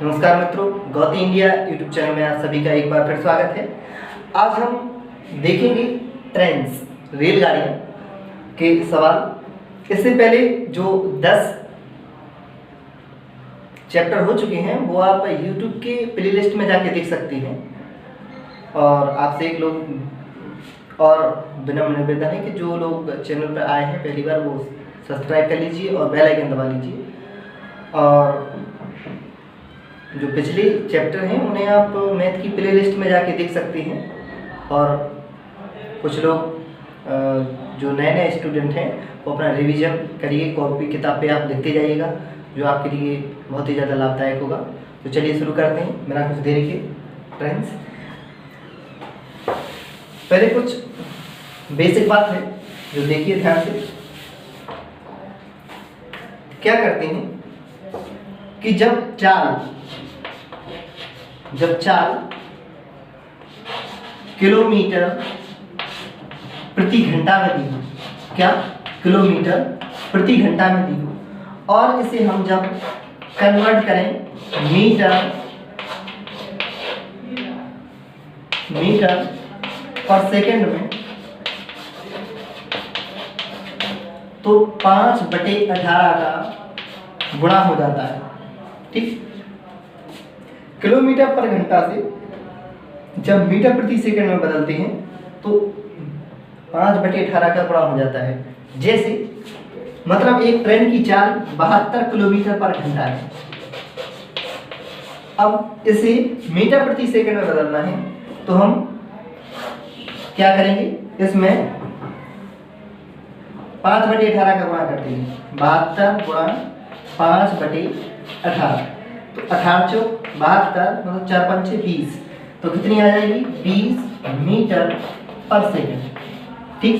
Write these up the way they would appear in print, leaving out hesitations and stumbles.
नमस्कार मित्रों, Gauti India YouTube channel में आप सभी का एक बार फिर स्वागत है। आज हम देखेंगे ट्रेन्स, रेलगाड़ियाँ के सवाल। इससे पहले जो 10 चैप्टर हो चुके हैं वो आप यूट्यूब के प्लेलिस्ट में जाके देख सकती हैं। और आपसे एक लोग और विनम्र निवेदन है कि जो लोग चैनल पर आए हैं पहली बार वो सब्सक्राइब कर लीजिए और बेल आइकन दबा लीजिए। और जो पिछले चैप्टर हैं उन्हें आप मैथ की प्लेलिस्ट में जाके देख सकते हैं। और कुछ लोग जो नए स्टूडेंट हैं वो अपना रिवीजन करिए, कॉपी किताब पे आप लिखते जाइएगा, जो आपके लिए बहुत ही ज़्यादा लाभदायक होगा। तो चलिए शुरू करते हैं बिना कुछ देरी के। फ्रेंड्स, पहले कुछ बेसिक बात है जो देखिए ध्यान से। क्या करते हैं कि जब चाल किलोमीटर प्रति घंटा में दी हो, क्या किलोमीटर प्रति घंटा में दी हो, और इसे हम जब कन्वर्ट करें मीटर पर सेकंड में, तो 5/18 का गुणा हो जाता है। ठीक, किलोमीटर पर घंटा से जब मीटर प्रति सेकंड में बदलते हैं तो 5/18 का गुणा हो जाता है। जैसे मतलब एक ट्रेन की चाल 72 किलोमीटर पर घंटा है। अब इसे मीटर प्रति सेकंड में बदलना है तो हम क्या करेंगे, इसमें 5/18 का गुणा कर देंगे। 72 गुणा 5/18, तो 18 चौक 72, मतलब 4 पंचे 20, तो कितनी आ जाएगी 20 मीटर पर सेकंड। ठीक,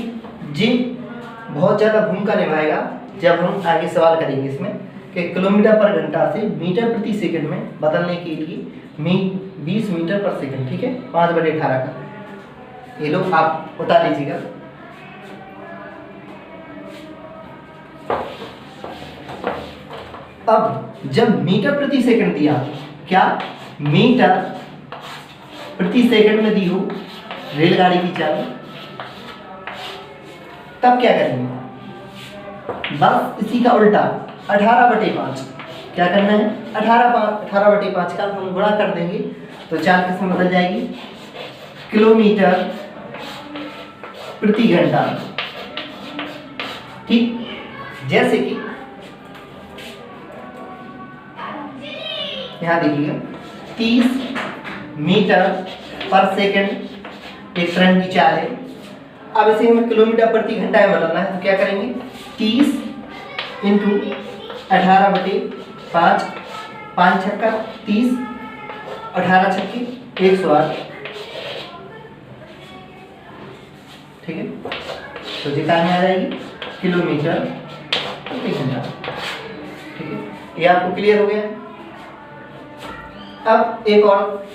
जी बहुत ज़्यादा भूमिका निभाएगा जब हम आगे सवाल करेंगे इसमें कि किलोमीटर पर घंटा से मीटर प्रति सेकंड में बदलने के लिए 20 मीटर पर सेकंड। ठीक है, 5/18 का। ये लोग आप उतार लीजिएगा। अब जब मीटर प्रति सेकंड दिया, क्या मीटर प्रति सेकंड में दी हो रेलगाड़ी की चाल, तब क्या करेंगे, बस इसी का उल्टा 18/5 क्या करना है, 18/5 का हम गुणा कर देंगे तो चाल किसमें बदल जाएगी, किलोमीटर प्रति घंटा। ठीक, जैसे कि यहाँ देखिएगा 30 मीटर पर सेकंड एक ट्रेन की चाल है। अब इसे हमें किलोमीटर प्रति घंटा में बदलना है तो क्या करेंगे, 30 इंटू 18/5, 5 छक्का 30, 18 छक्के 108। ठीक है, तो जितना में आ जाएगी किलोमीटर प्रति घंटा। ठीक है, ये आपको क्लियर हो गया। अब एक और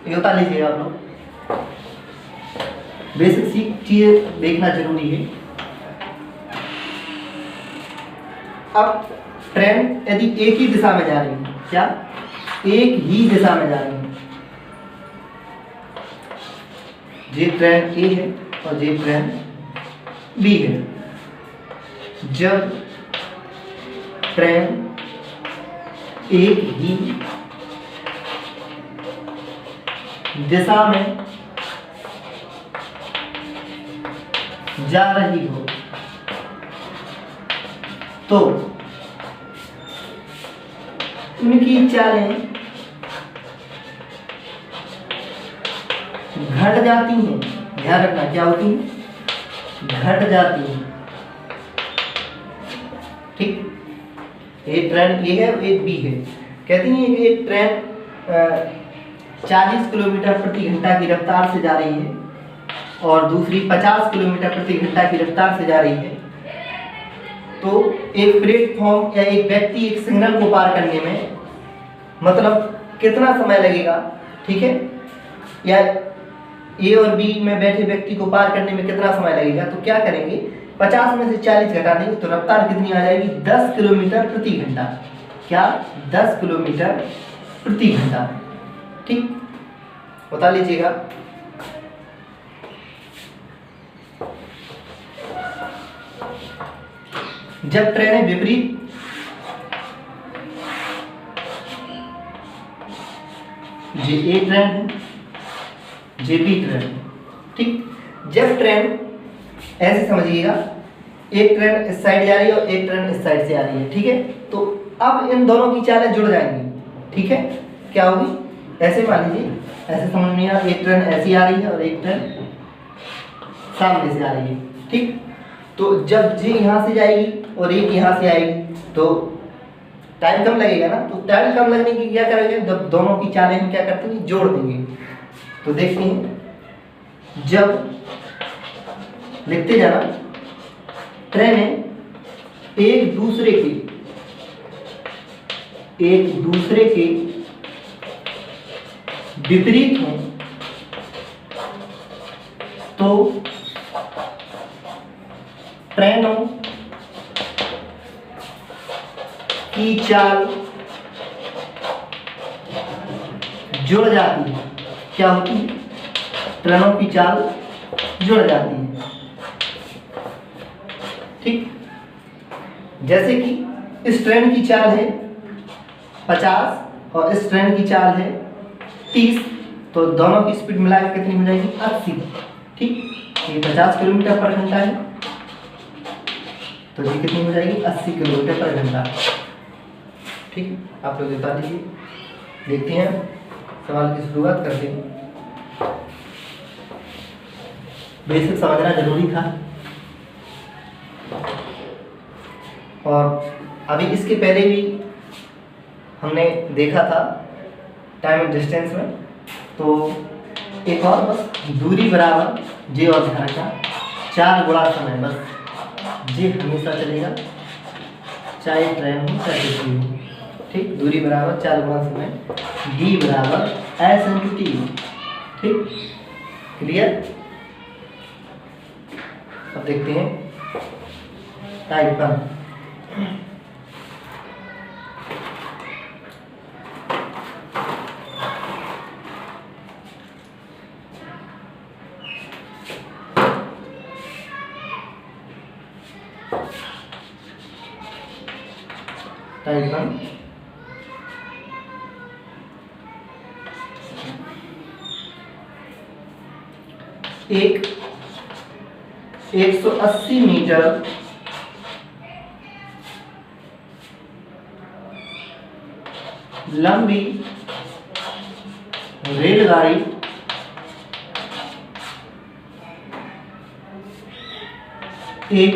योता लीजिए आप लोग, बेसिक सी चीजें देखना जरूरी है। अब ट्रेन यदि एक ही दिशा में जा रही है, क्या एक ही दिशा में जा रही है, ये ट्रेन ए है और ये ट्रेन बी है। जब ट्रेन एक ही दिशा में जा रही हो तो उनकी चालें घट जाती हैं। ध्यान रखना, क्या होती हैं, घट जाती हैं। ठीक, एक ट्रेन ए है एक बी है। कहती हैं कि एक ट्रेन 40 किलोमीटर प्रति घंटा की रफ्तार से जा रही है और दूसरी 50 किलोमीटर प्रति घंटा की रफ्तार से जा रही है। तो एक प्लेटफॉर्म या एक व्यक्ति एक सिग्नल को पार करने में मतलब कितना समय लगेगा, ठीक है, या ए और बी में बैठे व्यक्ति को पार करने में कितना समय लगेगा, तो क्या करेंगे, 50 में से 40 घटा देंगे तो रफ्तार कितनी आ जाएगी, 10 किलोमीटर प्रति घंटा। क्या 10 किलोमीटर प्रति घंटा। ठीक, बता लीजिएगा। जब ट्रेनें विपरीत जे ए ट्रेन है, जे बी ट्रेन है। ठीक, जब ट्रेन ऐसे समझिएगा, एक ट्रेन इस साइड जा रही है और एक ट्रेन इस साइड से आ रही है। ठीक है, तो अब इन दोनों की चालें जुड़ जाएंगी। ठीक है, क्या होगी, ऐसे मान लीजिए, ऐसे समझ में आ, एक ट्रेन ऐसी आ रही है और एक ट्रेन सामने से आ रही है। ठीक, तो जब जी यहाँ से जाएगी और एक यहाँ से आएगी तो टाइम कम लगेगा ना, तो टाइम कम लगने की क्या करेंगे, जब दोनों की चालें हम क्या करते हैं, जोड़ देंगे। तो देखते हैं, जब लिखते जाना, ट्रेनें एक दूसरे के विपरीत हों तो ट्रेनों की चाल जुड़ जाती है। क्या होती है, ट्रेनों की चाल जुड़ जाती है। ठीक, जैसे कि इस ट्रेन की चाल है 50 और इस ट्रेन की चाल है 30, तो दोनों की स्पीड मिलाकर कितनी हो जाएगी, 80। ठीक, ये 50 किलोमीटर पर घंटा है, तो ये कितनी हो जाएगी, 80 किलोमीटर पर घंटा। ठीक, आप लोग बता दीजिए। देखते हैं, सवाल की शुरुआत करते हैं। बेसिक समझना जरूरी था, और अभी इसके पहले भी हमने देखा था टाइम एंड डिस्टेंस में। तो एक और बस, दूरी बराबर जे और ध्यान का 4 गुणा समय, बस जे हमेशा चलेगा, चाहे ट्रेन हो चाहे कुछ भी हो। ठीक, दूरी बराबर 4 गुणा समय, डी बराबर एस इंटू टी। ठीक, क्लियर। अब देखते हैं टाइप 1। टाइप 1, एक 180 मीटर लंबी रेलगाड़ी एक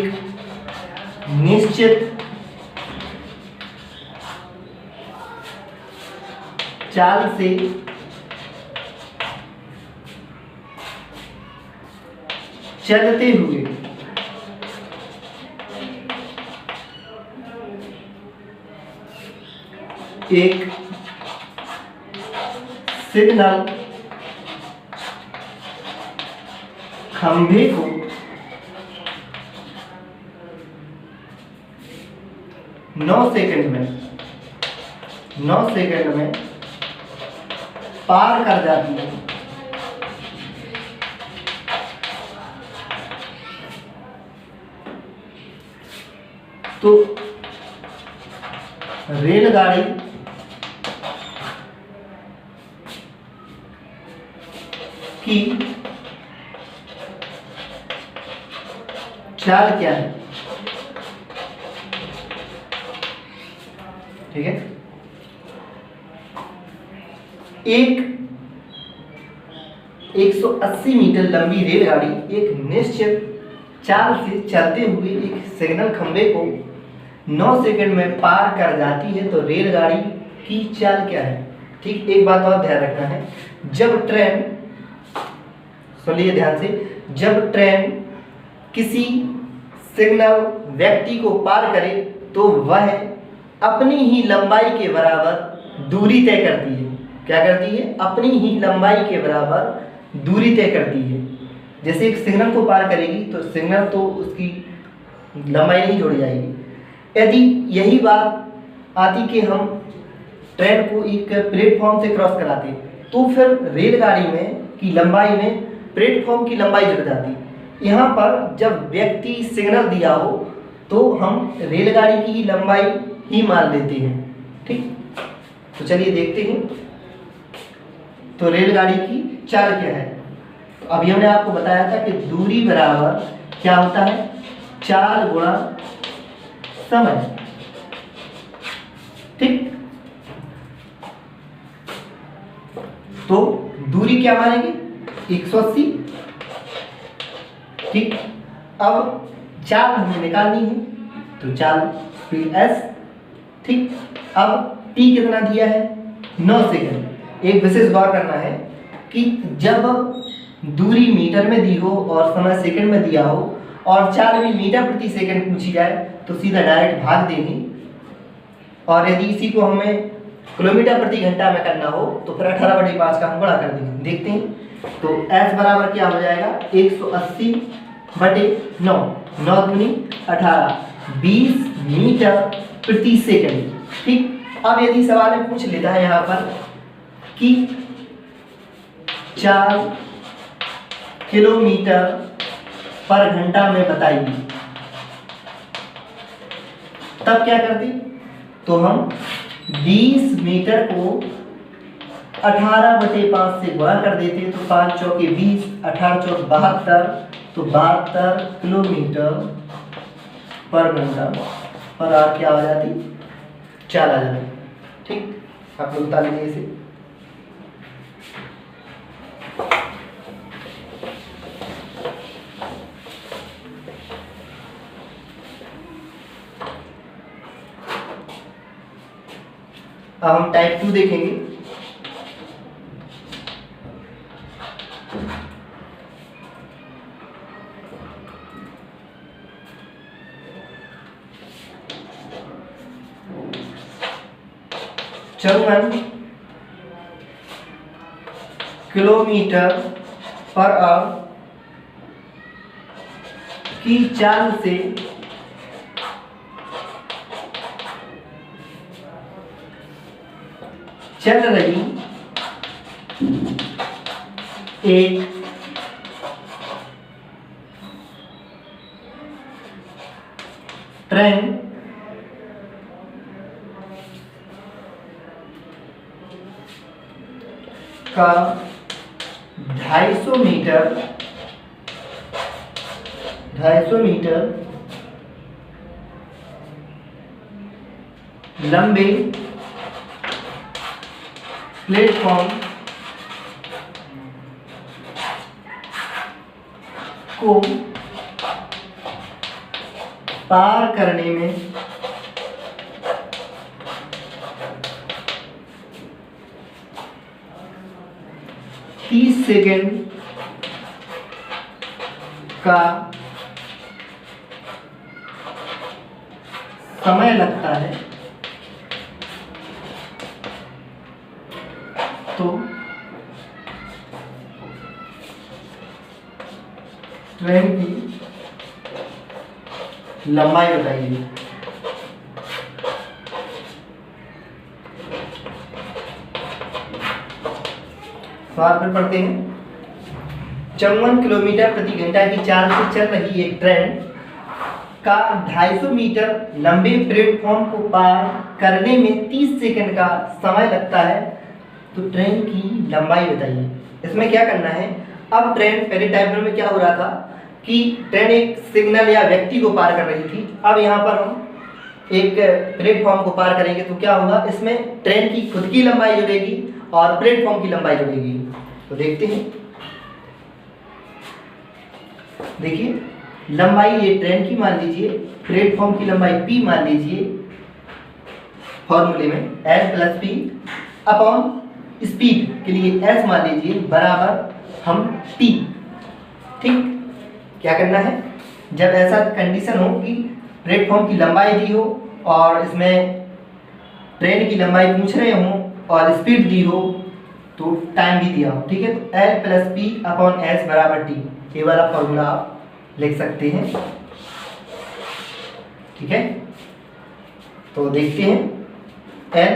निश्चित चाल से चलते हुए एक सिग्नल खंभे को 9 सेकंड में पार कर जाती है। तो रेलगाड़ी की चाल क्या है? ठीक है, एक 180 मीटर लंबी रेलगाड़ी एक निश्चित चाल से चलते हुए एक सिग्नल खंभे को 9 सेकंड में पार कर जाती है। तो रेलगाड़ी की चाल क्या है? ठीक, एक बात और ध्यान रखना है, जब ट्रेन, सुनिए ध्यान से, जब ट्रेन किसी सिग्नल व्यक्ति को पार करे तो वह अपनी ही लंबाई के बराबर दूरी तय करती है। क्या करती है? अपनी ही लंबाई के बराबर दूरी तय करती है। जैसे एक सिग्नल को पार करेगी तो सिग्नल तो उसकी लंबाई नहीं जोड़ी जाएगी। यदि यही बात आती कि हम ट्रेन को एक प्लेटफॉर्म से क्रॉस कराते तो फिर रेलगाड़ी में की लंबाई में प्लेटफॉर्म की लंबाई जुड़ जाती। यहाँ पर जब व्यक्ति सिग्नल दिया हो तो हम रेलगाड़ी की लंबाई ही मान लेते हैं। ठीक, तो चलिए देखते हैं तो रेलगाड़ी की चाल क्या है। तो अभी हमने आपको बताया था कि दूरी बराबर क्या होता है, चाल गुणा समय। ठीक, तो दूरी क्या मानेंगे, 180। ठीक, अब चाल हमें निकालनी है तो चाल PS। ठीक, अब T कितना दिया है, 9 सेकंड। एक विशेष गौर करना है कि जब दूरी मीटर में दी हो और समय सेकंड में दिया हो और चाल भी मीटर प्रति सेकंड पूछी जाए तो सीधा डायरेक्ट भाग देंगे, और यदि इसी को हमें किलोमीटर प्रति घंटा में करना हो तो फिर 18/5 का हम गुणा कर देंगे। देखते हैं तो S बराबर क्या हो जाएगा, 180/9, 9 दूनी 18, 20 मीटर प्रति सेकंड। ठीक, अब यदि सवाल में पूछ लेता है यहाँ पर कि 4 किलोमीटर पर घंटा में बताइए, तब क्या करते, तो हम 20 मीटर को 18/5 से गुणा कर देते तो 5 चौके 20, 18 चौक 72, तो 72 किलोमीटर पर घंटा पर आवर क्या हो जाती, चाल आ जाती। ठीक, आप लोग बता लीजिए इसे। अब हम टाइप 2 देखेंगे। चौवन किलोमीटर पर आवर की चाल से चल रही एक ट्रेन का 250 मीटर लंबे प्लेटफॉर्म को पार करने में 30 सेकेंड का समय लगता है, तो ट्रेन की लंबाई बताइए। सवाल पर पढ़ते हैं। 54 किलोमीटर प्रति घंटा की चाल से चल रही एक ट्रेन का 250 मीटर लंबे प्लेटफॉर्म को पार करने में 30 सेकंड का समय लगता है, तो ट्रेन की लंबाई बताइए। इसमें क्या करना है, अब ट्रेन पहले टाइम में क्या हो रहा था कि ट्रेन एक सिग्नल या व्यक्ति को पार कर रही थी। अब यहाँ पर हम एक प्लेटफॉर्म को पार करेंगे तो क्या होगा, इसमें ट्रेन की खुद की लंबाई जुड़ेगी और प्लेटफॉर्म की लंबाई जुड़ेगी। तो देखते हैं, देखिए लंबाई ये ट्रेन की मान लीजिए, प्लेटफॉर्म की लंबाई P मान लीजिए, फॉर्मूले में L+P अपॉन स्पीड के लिए S मान लीजिए बराबर हम T। ठीक, क्या करना है, जब ऐसा कंडीशन हो कि प्लेटफॉर्म की लंबाई दी हो और इसमें ट्रेन की लंबाई पूछ रहे हो और स्पीड दी हो तो टाइम भी दिया हो, ठीक है, तो L+P अपॉन S बराबर T, ये वाला फॉर्मूला आप लिख सकते हैं। ठीक है, तो देखते हैं L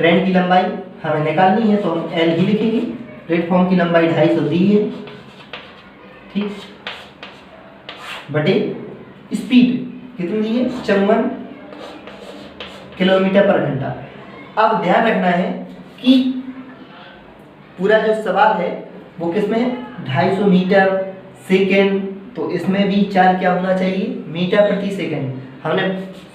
ट्रेन की लंबाई हमें निकालनी है तो हम L ही लिखेंगे। प्लेटफॉर्म की लंबाई 250 दी है, ठीक, बटे स्पीड कितनी दी है 54 किलोमीटर पर घंटा। अब ध्यान रखना है कि पूरा जो सवाल है वो किसमें है 250 मीटर सेकेंड, तो इसमें भी चाल क्या होना चाहिए मीटर प्रति सेकेंड। हमने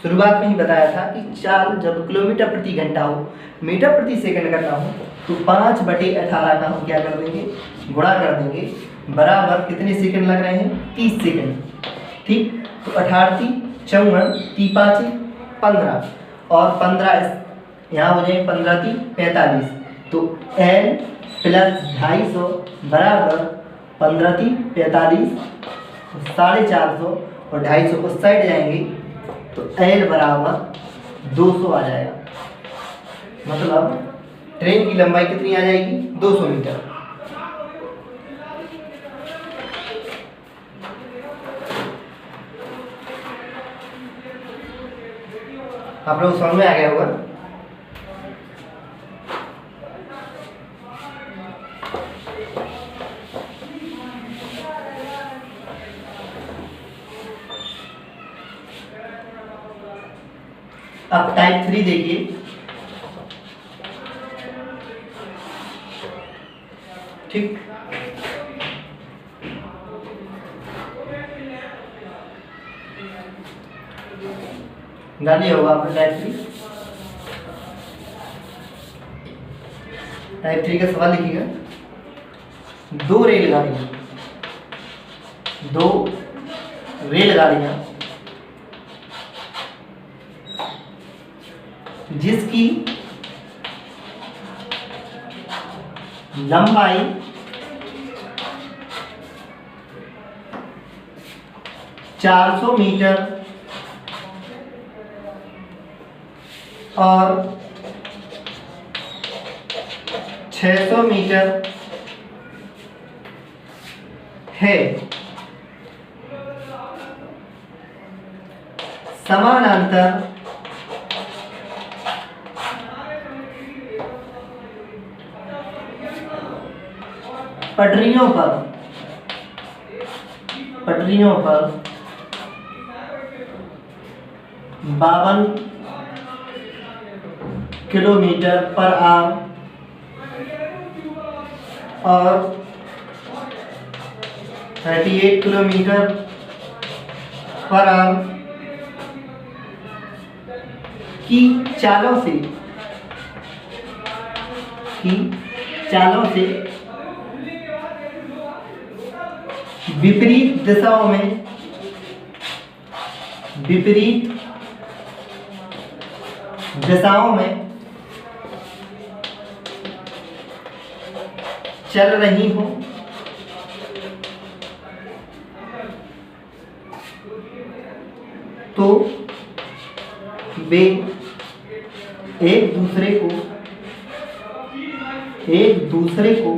शुरुआत में ही बताया था कि चाल जब किलोमीटर प्रति घंटा हो, मीटर प्रति सेकंड करना हो तो 5/18 का हम क्या कर देंगे गुणा कर देंगे, बराबर कितने सेकंड लग रहे हैं 30 सेकंड, ठीक। तो 18 54 3 5 15 और 15 यहाँ हो जाए 15 3 45, तो L प्लस 250 बराबर 15 3 45, 450 और 250 उस साइड जाएंगे तो L बराबर 200 आ जाएगा। मतलब ट्रेन की लंबाई कितनी आ जाएगी 200 मीटर। आप लोग समझ में आ गया होगा। अब टाइप 3 देखिए, ठीक, डालिए होगा आपने टाइप 3 का सवाल लिखिएगा। दो रेलगाड़ियां जिसकी लंबाई 400 मीटर और 600 मीटर है, समानांतर पटरियों पर 52 किलोमीटर पर आवर और 38 किलोमीटर पर आवर की चालों से विपरीत दिशाओं में चल रही हूं, तो वे एक दूसरे को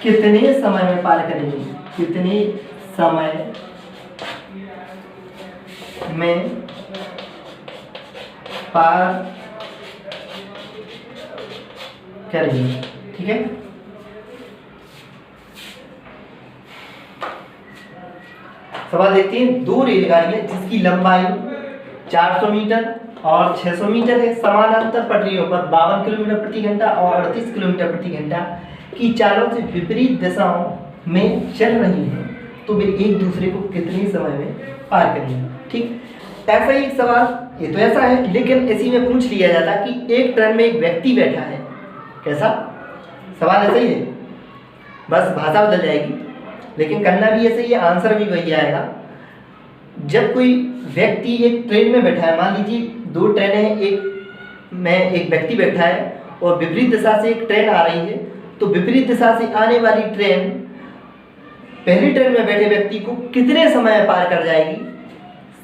कितने समय में पार करेंगे, कितने समय में पार करेंगे, ठीक है। सवाल देखते हैं। दो रेलगाड़ियां जिसकी लंबाई 400 मीटर और 600 मीटर है, समानांतर पटरियों पर 52 किलोमीटर प्रति घंटा और 38 किलोमीटर प्रति घंटा की चालों से विपरीत दिशाओं में चल रही हैं, तो वे एक दूसरे को कितने समय में पार करेंगे, ठीक। ऐसा ही एक सवाल, ये तो ऐसा है, लेकिन इसी में पूछ लिया जाता कि एक ट्रेन में एक व्यक्ति बैठा है। कैसा सवाल ऐसा ही है, बस भाषा बदल जाएगी, लेकिन करना भी ऐसे ही, आंसर भी वही आएगा। जब कोई व्यक्ति एक ट्रेन में बैठा है, मान लीजिए दो ट्रेनें हैं, एक में एक व्यक्ति बैठा है और विपरीत दिशा से एक ट्रेन आ रही है, तो विपरीत दिशा से आने वाली ट्रेन पहली ट्रेन में बैठे व्यक्ति को कितने समय में पार कर जाएगी।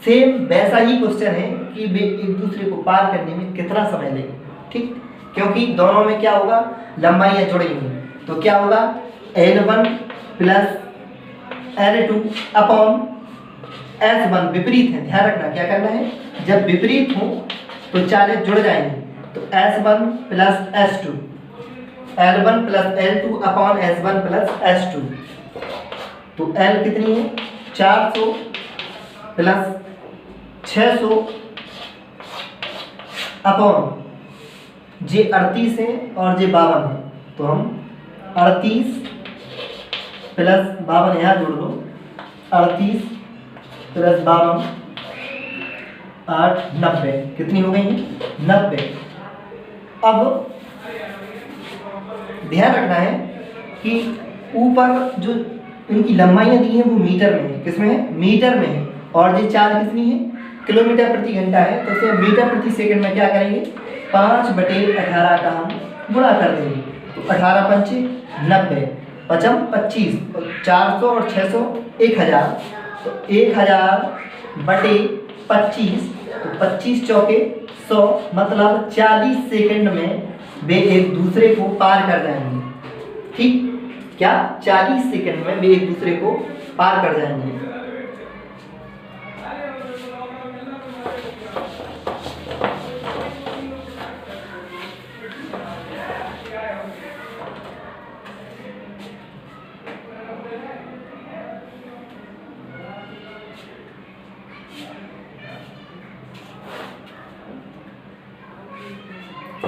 सेम वैसा ही क्वेश्चन है कि वे एक दूसरे को पार करने में कितना समय लेंगे, ठीक, क्योंकि दोनों में क्या होगा लंबाइयाँ जुड़ी हुई, तो क्या होगा L1 plus L2 upon S1 विपरीत है, ध्यान रखना क्या करना है जब विपरीत हो तो 40 जुड़ जाएंगे, तो S1 plus S2, L1 plus L2 upon S1 plus S2। तो L कितनी है 400 प्लस 600 अपॉन जे 38 है और जे 52 है, तो हम 38 प्लस 52 यहाँ जोड़ दो, 38 प्लस 52 8 90, कितनी हो गई है 90। अब ध्यान रखना है कि ऊपर जो इनकी लंबाइयाँ दी हैं वो मीटर में है, किसमें है मीटर में है, और ये चाल कितनी है किलोमीटर प्रति घंटा है, तो इसे मीटर प्रति सेकंड में क्या करेंगे 5/18 का हम गुणा कर देंगे, तो 18 पंचे 90, पचम 25, 400 और 600 1000, तो 1000/25, तो 25 चौके 100, मतलब 40 सेकंड में वे एक दूसरे को पार कर जाएंगे। ठीक, क्या 40 सेकंड में वे एक दूसरे को पार कर जाएंगे।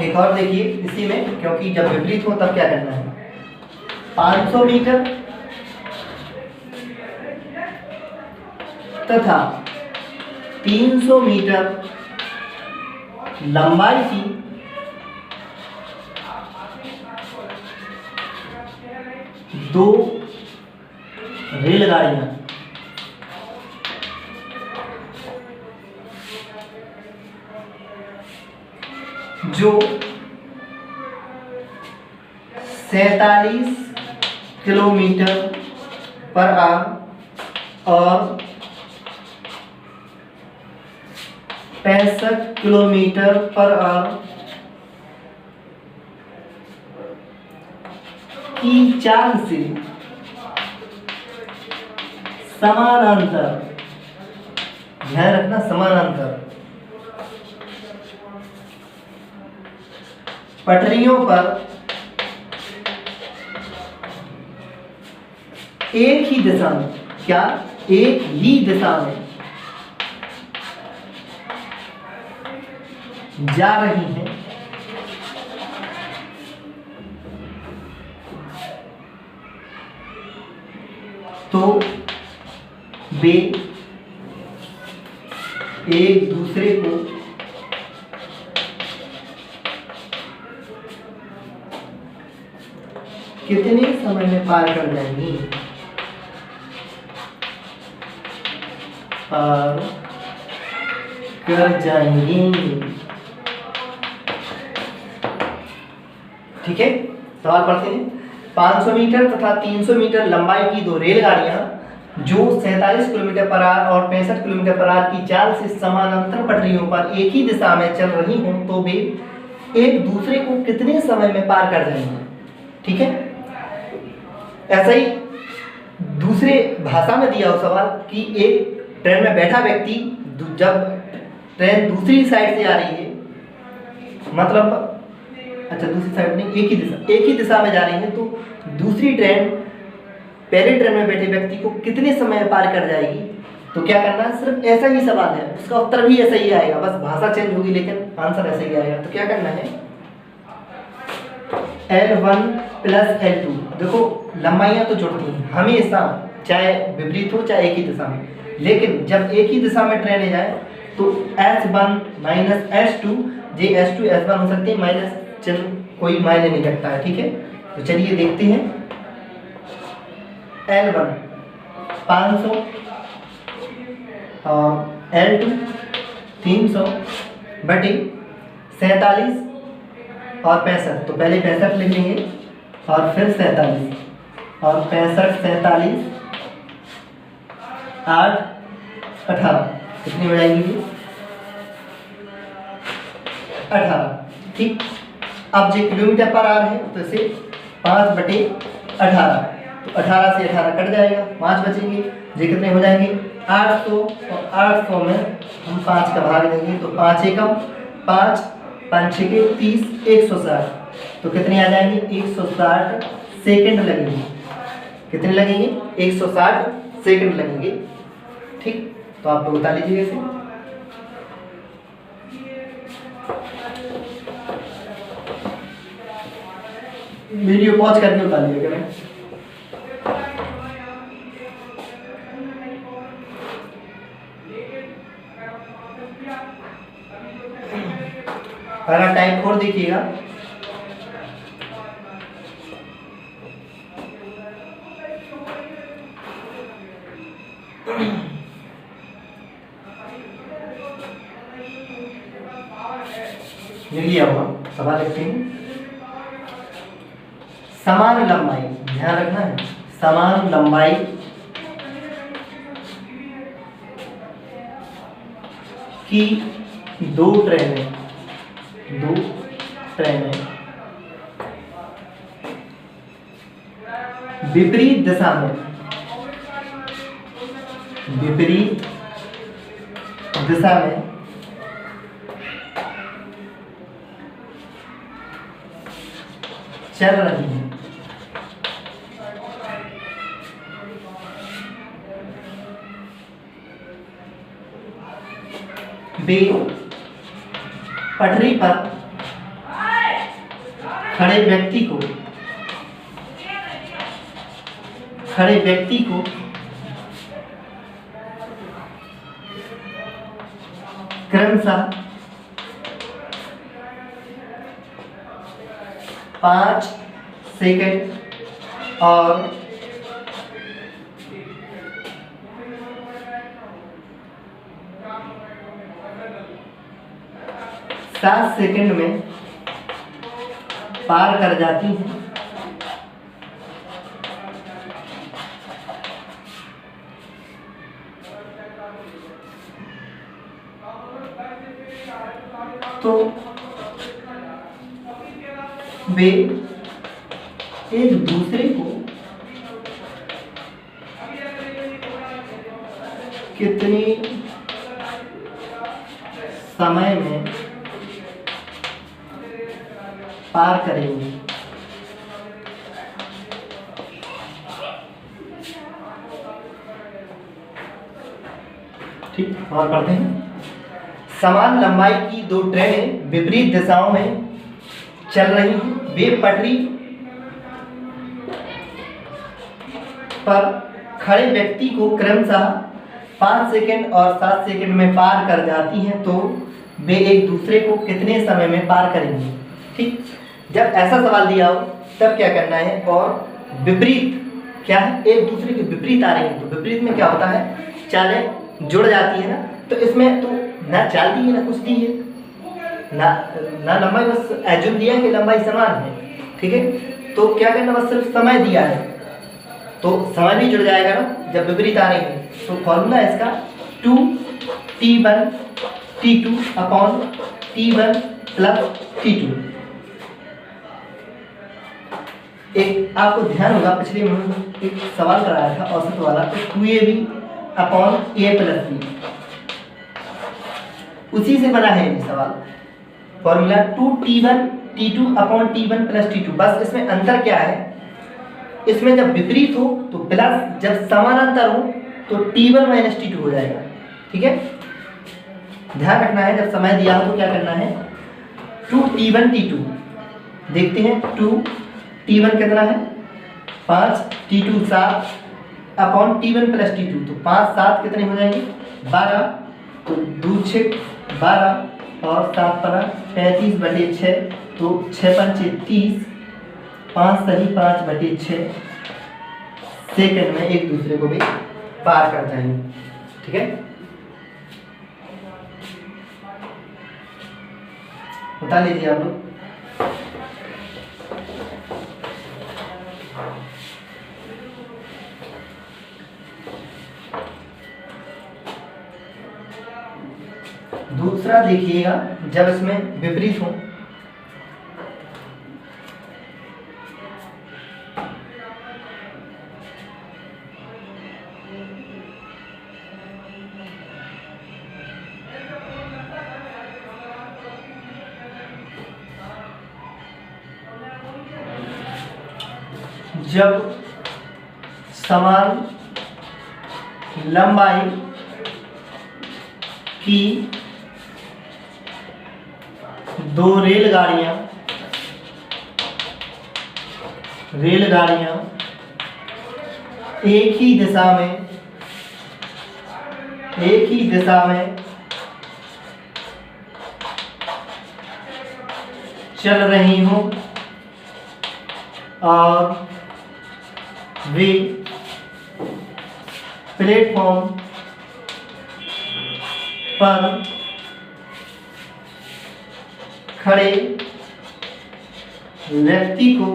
एक और देखिए इसी में, क्योंकि जब विपरीत हो तब क्या करना है, 500 मीटर तथा 300 मीटर लंबाई की दो रेलगाड़ियां जो 47 किलोमीटर पर आवर और 65 किलोमीटर पर आवर की चाल से समानांतर, ध्यान रखना समानांतर पटरियों पर एक ही दिशा में, क्या एक ही दिशा में जा रही हैं, तो वे एक दूसरे को कितने समय में पार कर जाएंगी, पार कर जाएंगी। ठीक है, सवाल पढ़ते हैं। 500 मीटर तथा 300 मीटर लंबाई की दो रेलगाड़ियां जो 47 किलोमीटर पर आवर और 65 किलोमीटर पर आवर की चाल से समानांतर पटरियों पर एक ही दिशा में चल रही हों, तो वे एक दूसरे को कितने समय में पार कर जाएंगे। ठीक है, ऐसा ही दूसरे भाषा में दिया हो सवाल कि एक ट्रेन में बैठा व्यक्ति जब ट्रेन दूसरी साइड से आ रही है, मतलब अच्छा दूसरी साइड नहीं, एक ही दिशा में जा रही है, तो दूसरी ट्रेन पहले ट्रेन में बैठे व्यक्ति को कितने समय में पार कर जाएगी। तो क्या करना है, सिर्फ ऐसा ही सवाल है, उसका उत्तर भी ऐसा ही आएगा, बस भाषा चेंज होगी लेकिन आंसर ऐसा ही आएगा। तो क्या करना है, L1 प्लस L2, देखो लंबाइयाँ तो जुड़ती हैं हमेशा, चाहे विपरीत हो चाहे एक ही दिशा में, लेकिन जब एक ही दिशा में ट्रेनें जाए तो S1 माइनस S2, जे S2 S1 हो सकती है, माइनस चिन्ह कोई मायने नहीं रखता है। ठीक है, तो चलिए देखते हैं। L1 500 और L2 300 बटे 47 और 65, तो पहले 65 लिख लेंगे और फिर 47 और 65 47 8 18, कितनी हो जाएंगी 18। ठीक, अब जो किलोमीटर पर आ रहे हैं तो इसे 5/18, तो 18 से 18 कट जाएगा, 5 बचेंगे, जो कितने हो जाएंगे 800 और 800 में हम 5 का भाग देंगे तो 5 एकम 5, 5 6 के 30, 160। तो कितने आ जाएंगे? 160 सेकंड लगेंगे। कितने लगेंगे? 160 सेकंड लगेंगे। ठीक, तो आप लोग बता लीजिए इसे। वीडियो पॉज करके बता लीजिए करें। अगर टाइप 4 देखिएगा, लिख लिया होगा, सवाल लिखते हैं। समान लंबाई, ध्यान रखना है, समान लंबाई की दो ट्रेनें विपरीत दिशा में चल रही है। वे पटरी पर खड़े व्यक्ति को क्रमशः 5 सेकंड और 7 सेकंड में पार कर जाती हैं। तो वे एक दूसरे को कितने समय में पार करेंगे? ठीक, और पढ़ते हैं। समान लंबाई की दो ट्रेनें विपरीत दिशाओं में चल रही हैं। वे पटरी पर खड़े व्यक्ति को क्रमशः 5 सेकंड और 7 सेकंड में पार कर जाती हैं। तो वे एक दूसरे को कितने समय में पार करेंगे? ठीक, जब ऐसा सवाल दिया हो तब क्या करना है? और विपरीत क्या है? एक दूसरे के विपरीत आ रही है। तो विपरीत में क्या होता है? चालें जुड़ जाती है ना, तो इसमें तो ना चाल दी है ना कुछ दी है, ना लंबाई, बस एज्यूम दिया है कि लंबाई समान है। ठीक है, तो क्या करना? बस सिर्फ समय दिया है तो समय भी जुड़ जाएगा ना जब विपरीत आ रही है। तो फॉर्मूला इसका 2T1 T2 upon T1 plus T2। एक आपको ध्यान होगा पिछले में एक सवाल कराया था औसत वाला, तो 2AB upon A plus B, उसी से बना है ये सवाल। Formula 2T1 T2 upon T1 plus T2। बस इसमें अंतर क्या है? इसमें जब विपरीत हो तो प्लस, जब समानांतर हो तो T1 माइनस T2 हो जाएगा। ठीक है, ध्यान रखना है। जब समय दिया हो तो क्या करना है? 2T1 T2 देखते हैं। 2T1 कितना है? 5, T2 7 upon T1 plus T2। तो 5 7 कितने हो जाएंगे? 12। तो 2 6 12 और 7 पर 35/6। तो 6 पंचे 30, 5 सही 5/6 सेकंड में एक दूसरे को भी पार कर जाएंगे। ठीक है, बता लीजिए आप लोग। दूसरा देखिएगा, जब इसमें विपरीत हो जब समान लंबाई की दो रेलगाड़ियां एक ही दिशा में चल रही हूं और वे प्लेटफॉर्म पर खड़े व्यक्ति को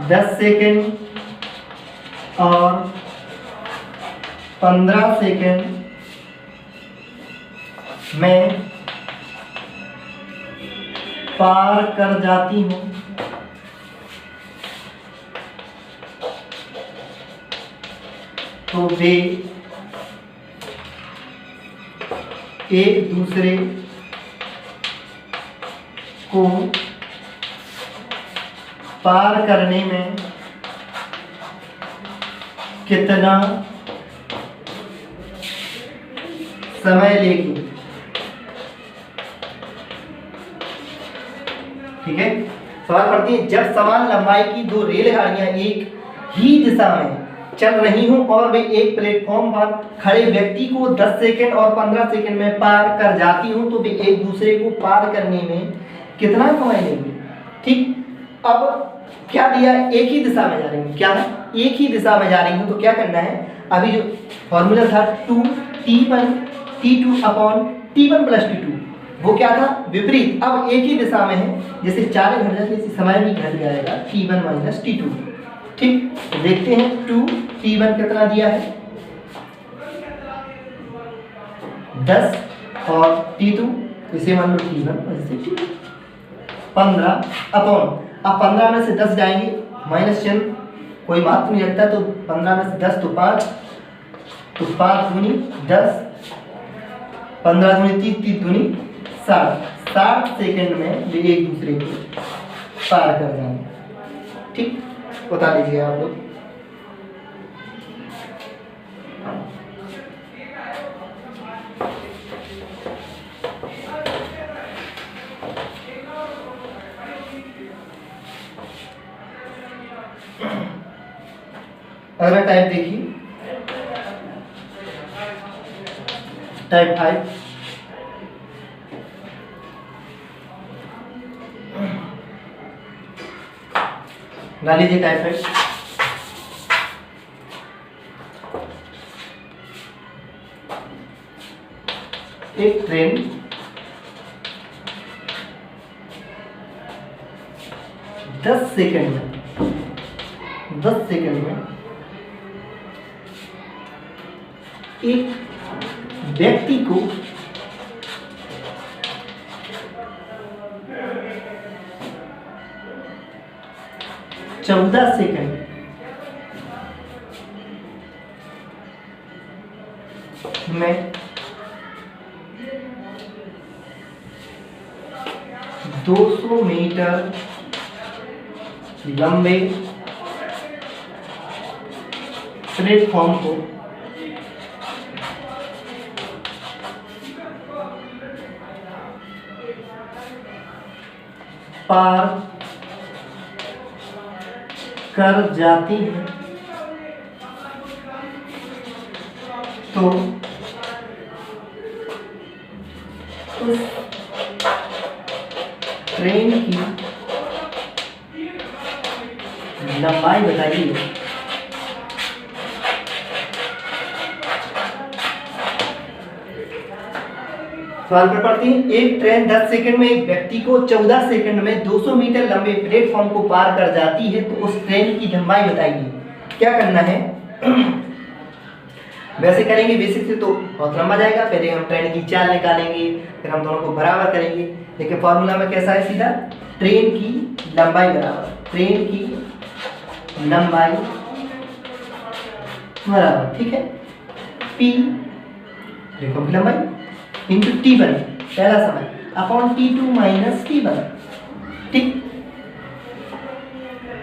10 सेकंड और 15 सेकंड में पार कर जाती हूँ। तो वे एक दूसरे को पार करने में कितना समय लेगी। ठीक है, सवाल पढ़ती है। जब समान लंबाई की दो रेलगाड़ियां एक ही दिशा में चल रही हूं और वे एक प्लेटफॉर्म पर खड़े व्यक्ति को 10 सेकंड और 15 सेकंड में पार कर जाती हूं, तो वे एक दूसरे को पार करने में कितना समय लेंगे। ठीक, अब क्या दिया, एक ही दिशा में जा रही हूँ। क्या है, एक ही दिशा में जा रही हूँ, तो क्या करना है, अभी जो फॉर्मूला था 2t1 t2 upon t1 plus t2, वो क्या था, विपरीत। अब एक ही दिशा में है, जैसे 4 घट जाते इसी समय भी घट जाएगा t1 माइनस t2। ठीक, तो देखते हैं 2t1 कितना दिया है 10 और t2 इसे मान लो t1 और इसे t2 15 अपॉन, अब 15 में से 10 जाएंगे, माइनस चिन्ह कोई बात नहीं रखता, तो 15 में से 10 तो 5, तो 5 दूनी 10, 15 दूनी 30, 30 दूनी 60 सेकंड में वे एक दूसरे को पार कर जाएंगे। ठीक, बता दीजिए आप लोग। अगला टाइप देखिए, टाइप 5। ला लीजिए टाइप 5। एक ट्रेन 10 सेकंड में एक व्यक्ति को 14 सेकंड में 200 मीटर लंबे प्लेटफॉर्म को पार कर जाती है, तो उस ट्रेन की लंबाई बताइए। सवाल पर पढ़ती है, एक ट्रेन 10 सेकंड में एक व्यक्ति को 14 सेकंड में 200 मीटर लंबे प्लेटफॉर्म को पार कर जाती है, तो उस ट्रेन की लंबाई बताइए। क्या करना है, वैसे करेंगे बेसिक से तो बहुत लंबा जाएगा, पहले हम ट्रेन की चाल निकालेंगे, फिर हम दोनों को बराबर करेंगे। लेकिन फॉर्मूला में कैसा है, सीधा ट्रेन की लंबाई बराबर ट्रेन की लंबाई बराबर, ठीक है, p देखो लंबाई इंटू t1 पहला समय अपॉन t2 माइनस t1। ठीक।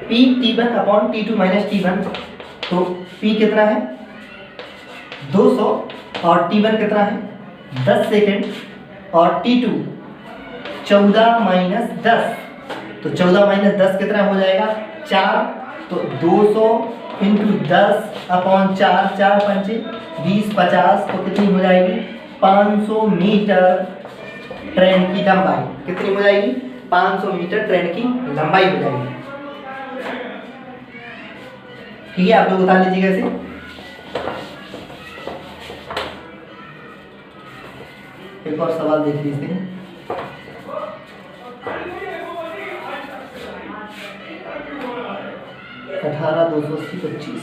P T1 upon T2 minus T1, तो P कितना है 200 और T1 कितना है 10 सेकेंड और T2 14 माइनस 10, तो 14 माइनस 10 कितना हो जाएगा 4, तो 200 इंटू 10 अपॉन 4, 4 पंचे 20 50, तो कितनी हो जाएगी 500 मीटर ट्रेन की लंबाई। कितनी हो जाएगी 500 मीटर ट्रेन की लंबाई हो जाएगी। ठीक है, आप लोग बता लीजिए कैसे। एक और सवाल देख लीजिए। अठारह 280 25,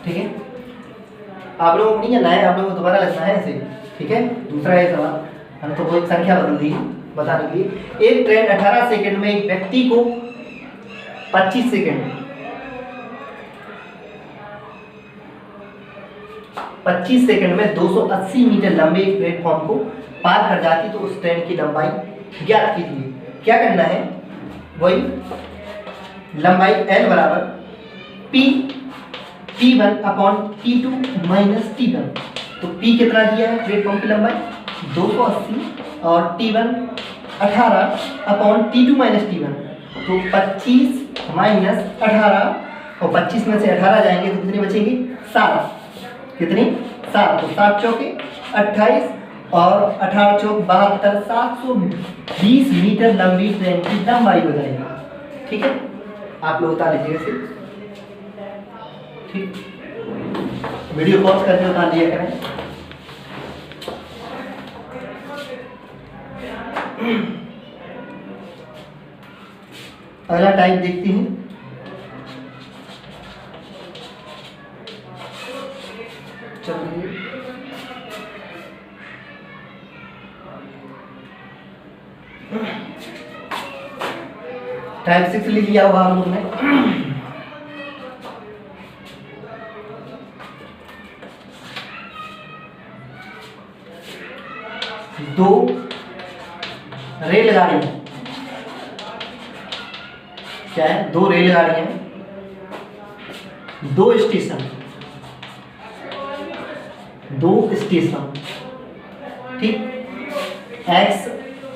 ठीक है। आप लोगों को नहीं करना है, आप लोगों को दोबारा लिखना है ऐसे। ठीक है, दूसरा है सवाल, हम तो कोई संख्या बदल दी बताने के लिए। एक ट्रेन 18 सेकंड में एक व्यक्ति को 25 सेकंड 25 सेकंड में 280 मीटर लंबे एक प्लेटफॉर्म को पार कर जाती, तो उस ट्रेन की लंबाई ज्ञात कीजिए। क्या करना है, वही लंबाई L बराबर P T1 upon T2 minus T1, तो P कितना दिया है प्लेटफॉर्म की लंबाई 280 और T1 18 upon T2 minus T1, तो 25 माइनस 18 और 25 में से 18 जाएंगे तो कितने बचेंगे 7, कितनी 7, तो 7 चौके 28 और 18 चौक 72, 720 मीटर लंबी ट्रेन की लंबाई हो जाएगी। ठीक है, आप लोग बता लीजिएगा इसे। ठीक, वीडियो पॉज करके बता दिया करें। अगला टाइप देखते हैं। चलिए, टाइप 6 लिख लिया होगा हम लोग ने। दो रेलगाड़ी, क्या है, दो रेलगाड़ियां, दो स्टेशन, ठीक, X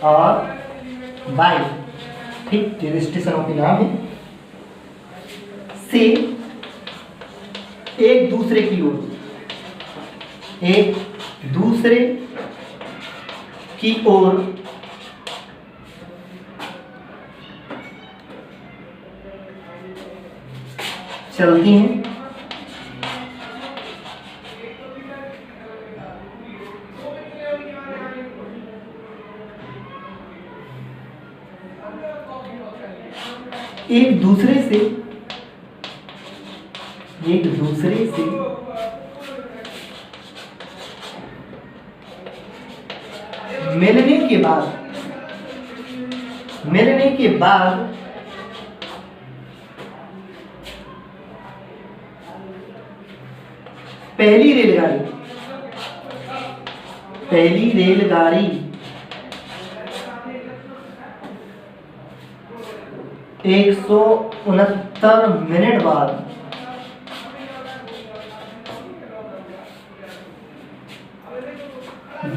और Y, ठीक, जो स्टेशनों के नाम है, से एक दूसरे की ओर चलती हैं। एक दूसरे से मिलने के बाद पहली रेलगाड़ी 169 मिनट बाद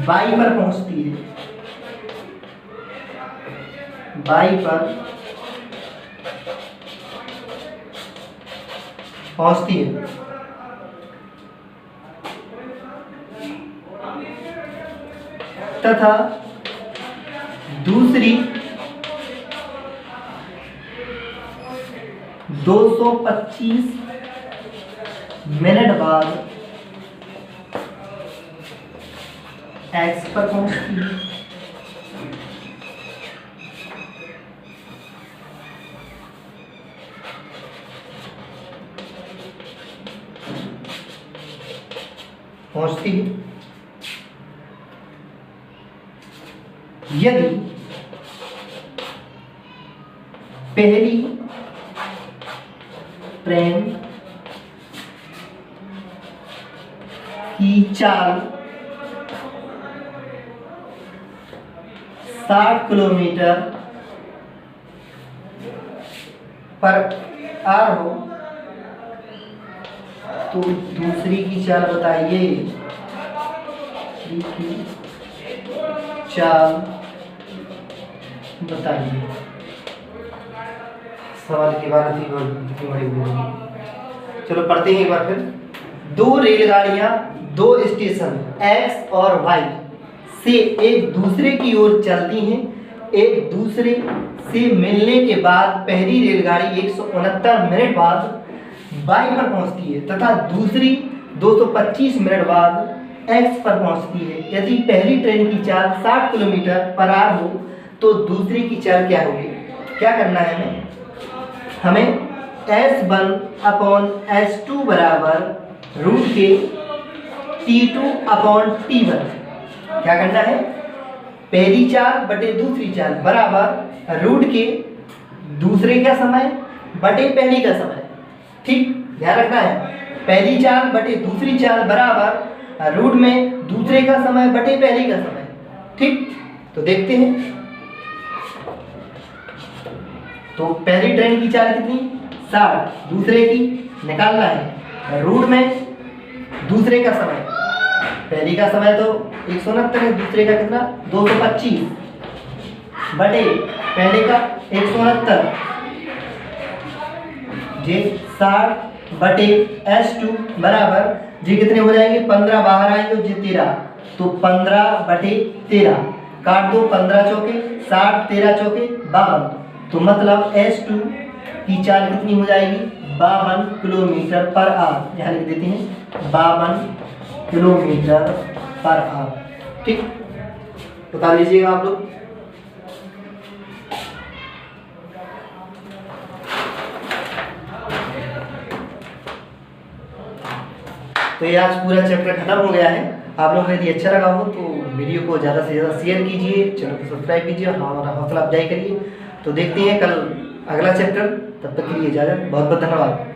बाई पर पहुंचती है। तथा दूसरी 225 मिनट बाद X पर पहुंचती है। पहली ट्रेन की चाल 60 किलोमीटर पर आवर हो तो दूसरी की चाल बताइए। दूसरी की चाल बताइए। सवाल की बात कितनी बड़ी होगी। चलो पढ़ते हैं एक बार फिर। दो रेलगाड़ियां दो स्टेशन X और Y से एक दूसरे की ओर चलती हैं। एक दूसरे से मिलने के बाद पहली रेलगाड़ी 169 मिनट बाद Y पर पहुंचती है तथा दूसरी 225 मिनट बाद X पर पहुंचती है। यदि पहली ट्रेन की चाल 60 किलोमीटर पर आवर हो तो दूसरी की चाल क्या होगी? क्या करना है हमें S1 अपॉन S2 बराबर रूट के T2 अपॉन T1 क्या करना है? पहली चाल बटे दूसरी चाल बराबर रूट के दूसरे का समय बटे पहली का समय। ठीक, ध्यान रखना है। पहली चाल बटे दूसरी चाल बराबर रूट में दूसरे का समय बटे पहली का समय। ठीक, तो देखते हैं। तो पहली ट्रेन की चाल कितनी? 60, दूसरे की निकालना है। रूट में दूसरे का समय, पहली का समय तो 169 है, दूसरे का कितना? 225 बटे पहले का 169 जे 60 बटे S2 बराबर जी कितने हो जाएंगे? 15 बाहर आएंगे जी 13, तो 15 बटे 13 काट दो। 15 चौके 60, 13 चौके 52, तो मतलब S2 की चाल कितनी हो जाएगी? 52 किलोमीटर पर आवर। यहाँ लिख देते हैं 52 किलोमीटर पर आवर। ठीक, बता लीजिएगा आप लोग। तो ये आज पूरा चैप्टर खत्म हो गया है। आप लोगों को यदि अच्छा लगा हो तो वीडियो को ज़्यादा से ज़्यादा शेयर कीजिए, चैनल को सब्सक्राइब कीजिए और हमारा हौसला अफजाई करिए। तो देखते हैं कल अगला चैप्टर। तब तक के लिए इजाज़त। बहुत बहुत धन्यवाद।